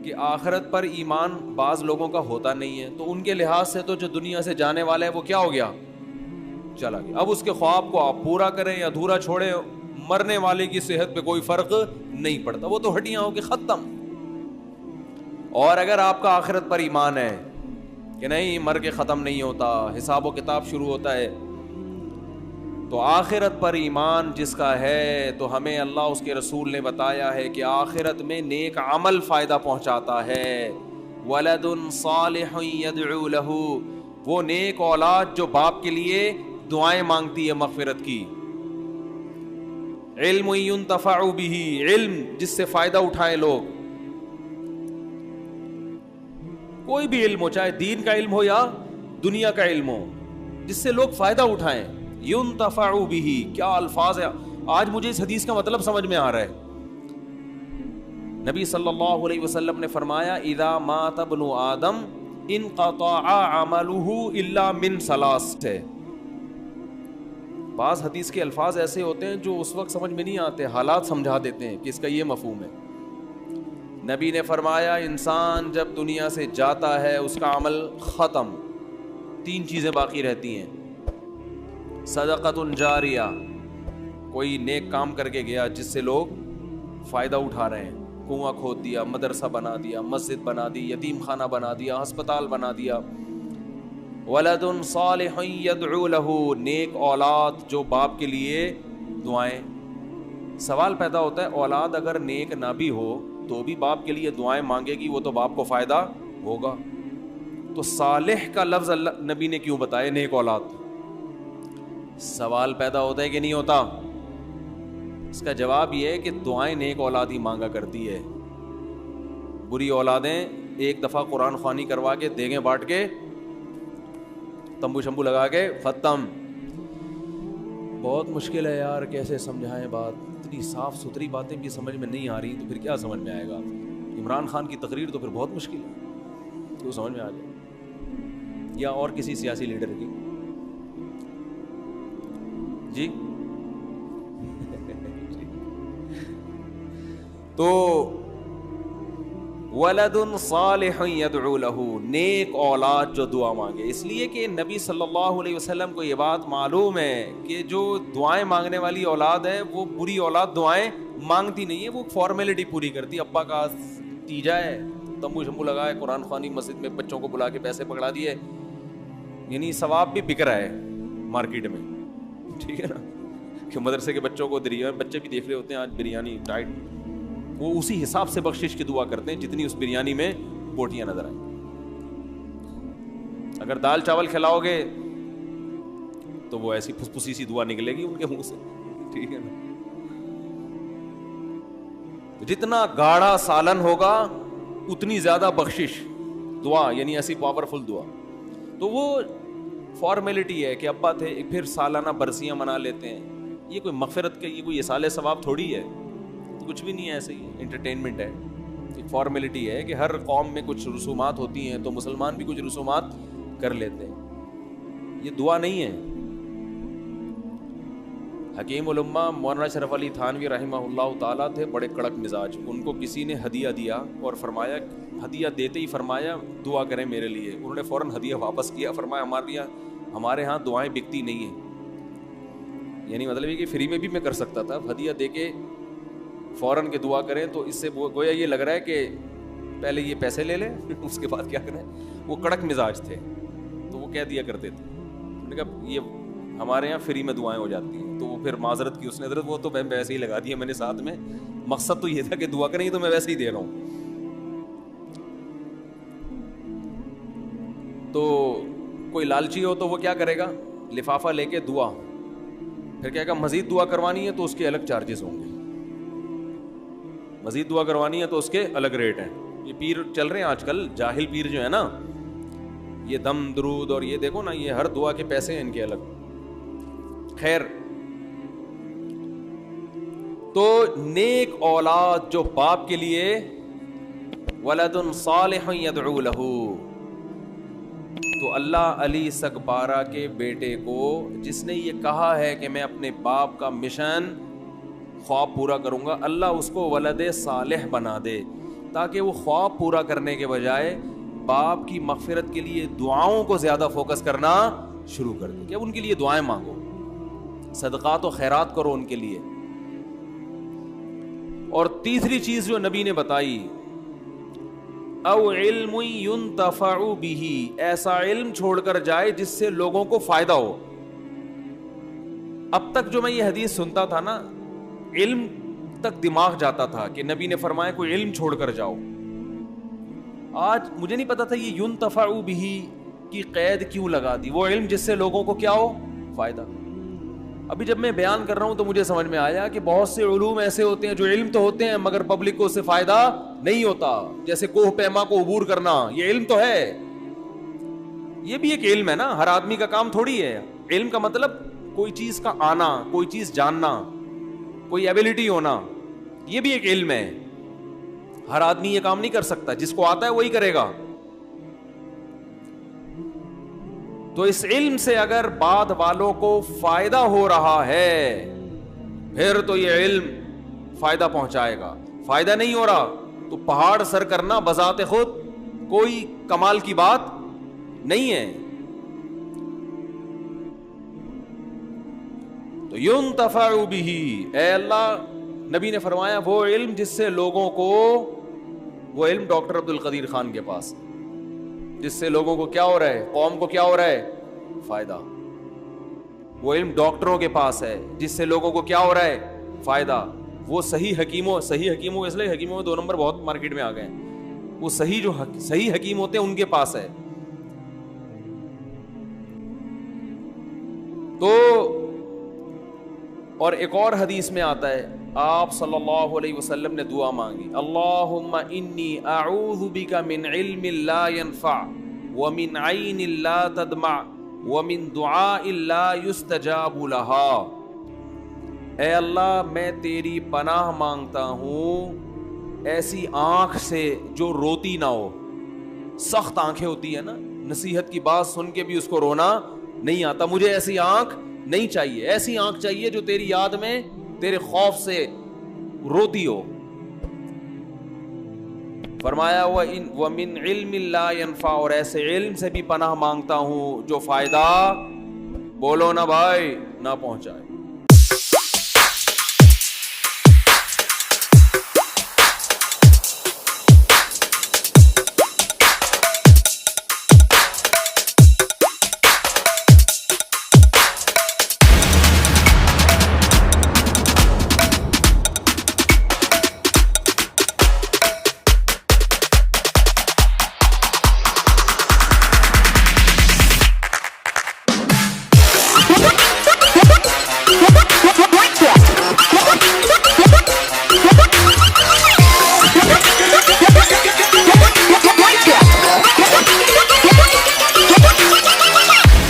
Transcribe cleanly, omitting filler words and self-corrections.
کہ آخرت پر ایمان بعض لوگوں کا ہوتا نہیں ہے، تو ان کے لحاظ سے تو جو دنیا سے جانے والا ہے وہ کیا ہو گیا، چلا گیا. اب اس کے خواب کو آپ پورا کریں یا ادھورا چھوڑیں، مرنے والے کی صحت پہ کوئی فرق نہیں پڑتا، وہ تو ہڈیاں ہو کے ختم. اور اگر آپ کا آخرت پر ایمان ہے کہ نہیں مر کے ختم نہیں ہوتا، حساب و کتاب شروع ہوتا ہے، تو آخرت پر ایمان جس کا ہے تو ہمیں اللہ اس کے رسول نے بتایا ہے کہ آخرت میں نیک عمل فائدہ پہنچاتا ہے. ولد صالح يدعو له، وہ نیک اولاد جو باپ کے لیے دعائیں مانگتی ہے مغفرت کی. علم ينتفع به، علم جس سے فائدہ اٹھائے لوگ، کوئی بھی علم ہو، چاہے دین کا علم ہو یا دنیا کا علم ہو، جس سے لوگ فائدہ اٹھائیں. ينتفع به، کیا الفاظ ہے. آج مجھے اس حدیث کا مطلب سمجھ میں آ رہا ہے. نبی صلی اللہ علیہ وسلم نے فرمایا اذا مات ابن آدم انقطع عمله الا من ثلاث. بعض حدیث کے الفاظ ایسے ہوتے ہیں جو اس وقت سمجھ میں نہیں آتے، حالات سمجھا دیتے ہیں کہ اس کا یہ مفہوم ہے. نبی نے فرمایا انسان جب دنیا سے جاتا ہے اس کا عمل ختم، تین چیزیں باقی رہتی ہیں. صدقۃ جاریہ، کوئی نیک کام کر کے گیا جس سے لوگ فائدہ اٹھا رہے ہیں، کنواں کھود دیا، مدرسہ بنا دیا، مسجد بنا دی، یتیم خانہ بنا دیا، ہسپتال بنا دیا. ولد صالح يدعو له، نیک اولاد جو باپ کے لیے دعائیں. سوال پیدا ہوتا ہے اولاد اگر نیک نہ بھی ہو تو بھی باپ کے لیے دعائیں مانگے گی، وہ تو باپ کو فائدہ ہوگا. تو صالح کا لفظ اللہ نبی نے کیوں بتایا نیک اولاد؟ سوال پیدا ہوتا ہے کہ نہیں ہوتا؟ اس کا جواب یہ ہے کہ دعائیں نیک اولاد ہی مانگا کرتی ہے. بری اولادیں ایک دفعہ قرآن خوانی کروا کے دیگیں بانٹ کے تمبو شمبو لگا کے ختم. بہت مشکل ہے یار، کیسے سمجھائیں بات، اتنی صاف ستھری باتیں بھی سمجھ میں نہیں آ رہی تو پھر کیا سمجھ میں آئے گا. عمران خان کی تقریر تو پھر بہت مشکل ہے تو سمجھ میں آ جائے، یا اور کسی سیاسی لیڈر کی. جی تو ولد صالح يدعو له، نیک اولاد جو دعا مانگے. اس لیے کہ نبی صلی اللہ علیہ وسلم کو یہ بات معلوم ہے کہ جو دعائیں مانگنے والی اولاد ہے وہ بری اولاد دعائیں مانگتی نہیں ہے، وہ فارمیلٹی پوری کرتی. ابا کا تیجا ہے، تمبو شمبو لگائے، قرآن خوانی مسجد میں بچوں کو بلا کے پیسے پکڑا دیے، یعنی ثواب بھی بک رہا ہے مارکیٹ میں. ٹھیک ہے نا، کہ مدرسے کے بچوں کو بچے بھی دیکھ رہے ہوتے ہیں آج بریانی ڈائٹ، وہ اسی حساب سے بخشش کی دعا کرتے ہیں جتنی اس بریانی میں بوٹیاں نظر آئیں. اگر دال چاول کھلاؤ گے تو وہ ایسی پھسپھسی سی دعا نکلے گی ان کے منہ سے. ٹھیک ہے نا، جتنا گاڑھا سالن ہوگا اتنی زیادہ بخشش دعا، یعنی ایسی پاورفل دعا. تو وہ فارمیلٹی ہے کہ ابا تھے، پھر سالانہ برسیاں منا لیتے ہیں. یہ کوئی مغفرت کا، یہ کوئی اصالہ ثواب تھوڑی ہے، کچھ بھی نہیں ہے، ایسے ہی انٹرٹینمنٹ ہے، ایک فارمیلٹی ہے کہ ہر قوم میں کچھ رسومات ہوتی ہیں تو مسلمان بھی کچھ رسومات کر لیتے ہیں. یہ دعا نہیں ہے. حکیم الامہ مولانا اشرف علی تھانوی رحمہ اللہ تعالیٰ تھے بڑے کڑک مزاج. ان کو کسی نے ہدیہ دیا اور فرمایا، ہدیہ دیتے ہی فرمایا دعا کریں میرے لیے. انہوں نے فوراً ہدیہ واپس کیا، فرمایا ہمارے ہاں دعائیں بکتی نہیں ہیں. یعنی مطلب یہ کہ فری میں بھی میں کر سکتا تھا، ہدیہ دے کے فوراً کے دعا کریں تو اس سے گویا یہ لگ رہا ہے کہ پہلے یہ پیسے لے لیں اس کے بعد کیا کریں. وہ کڑک مزاج تھے تو وہ کہہ دیا کرتے تھے. انہوں نے کہا یہ ہمارے یہاں فری میں دعائیں ہو جاتی ہیں. تو وہ پھر معذرت کی اس نے، حضرت وہ تو میں ویسے ہی لگا دیا میں نے ساتھ میں، مقصد تو یہ تھا کہ دعا کریں، تو میں ویسے ہی دے رہا ہوں. تو کوئی لالچی ہو تو وہ کیا کرے گا، لفافہ لے کے دعا، پھر کہے گا مزید دعا کروانی ہے تو اس کے الگ چارجز ہوں گے، مزید دعا کروانی ہے تو اس کے الگ ریٹ ہیں. یہ پیر چل رہے ہیں آج کل، جاہل پیر جو ہے نا، یہ دم درود اور یہ دیکھو نا، یہ ہر دعا کے پیسے ہیں ان کے الگ. خیر، تو نیک اولاد جو باپ کے لیے، ولد صالح يدعو له، تو اللہ علی سگپارہ کے بیٹے کو جس نے یہ کہا ہے کہ میں اپنے باپ کا مشن خواب پورا کروں گا، اللہ اس کو ولد صالح بنا دے. تاکہ وہ خواب پورا کرنے کے بجائے باپ کی مغفرت کے لیے دعاؤں کو زیادہ فوکس کرنا شروع کر دے کہ اب ان کے لیے دعائیں مانگو, صدقات و خیرات کرو ان کے لیے. اور تیسری چیز جو نبی نے بتائی, او علم ينتفع به, ایسا علم چھوڑ کر جائے جس سے لوگوں کو فائدہ ہو. اب تک جو میں یہ حدیث سنتا تھا نا, علم تک دماغ جاتا تھا کہ نبی نے فرمایا کوئی علم چھوڑ کر جاؤ. آج مجھے نہیں پتا تھا یہ ينتفع به کی قید کیوں لگا دی, وہ علم جس سے لوگوں کو کیا ہو, فائدہ. ابھی جب میں بیان کر رہا ہوں تو مجھے سمجھ میں آیا کہ بہت سے علوم ایسے ہوتے ہیں جو علم تو ہوتے ہیں مگر پبلک کو اس سے فائدہ نہیں ہوتا. جیسے کوہ پیما کو عبور کرنا, یہ علم تو ہے, یہ بھی ایک علم ہے نا, ہر آدمی کا کام تھوڑی ہے. علم کا مطلب کوئی چیز کا آنا, کوئی چیز جاننا, کوئی ایبلٹی ہونا, یہ بھی ایک علم ہے. ہر آدمی یہ کام نہیں کر سکتا, جس کو آتا ہے وہی کرے گا. تو اس علم سے اگر بعد والوں کو فائدہ ہو رہا ہے پھر تو یہ علم فائدہ پہنچائے گا. فائدہ نہیں ہو رہا تو پہاڑ سر کرنا بذات خود کوئی کمال کی بات نہیں ہے. تو ينتفع به, اے اللہ, نبی نے فرمایا وہ علم جس سے لوگوں کو, وہ علم ڈاکٹر عبد القدیر خان کے پاس, جس سے لوگوں کو کیا ہو رہا ہے, قوم کو کیا ہو رہا ہے, فائدہ. وہ علم ڈاکٹروں کے پاس ہے جس سے لوگوں کو کیا ہو رہا ہے, فائدہ. وہ صحیح حکیموں اس لیے حکیموں میں 2 نمبر بہت مارکیٹ میں آ گئے ہیں, وہ صحیح حکیم ہوتے ہیں ان کے پاس ہے. تو اور ایک اور حدیث میں آتا ہے, آپ صلی اللہ علیہ وسلم نے دعا مانگی, اللہم انی اعوذ بک من علم لا ينفع ومن عین لا تدمع ومن دعاء لا یستجاب لہا. اے اللہ, میں تیری پناہ مانگتا ہوں ایسی آنکھ سے جو روتی نہ ہو. سخت آنکھیں ہوتی ہے نا, نصیحت کی بات سن کے بھی اس کو رونا نہیں آتا. مجھے ایسی آنکھ نہیں چاہیے, ایسی آنکھ چاہیے جو تیری یاد میں, تیرے خوف سے روتی ہو. فرمایا وَمِنْ عِلْمٍ لَا يَنْفَعُ, اور ایسے علم سے بھی پناہ مانگتا ہوں جو فائدہ, بولو نا بھائی, نہ پہنچائے.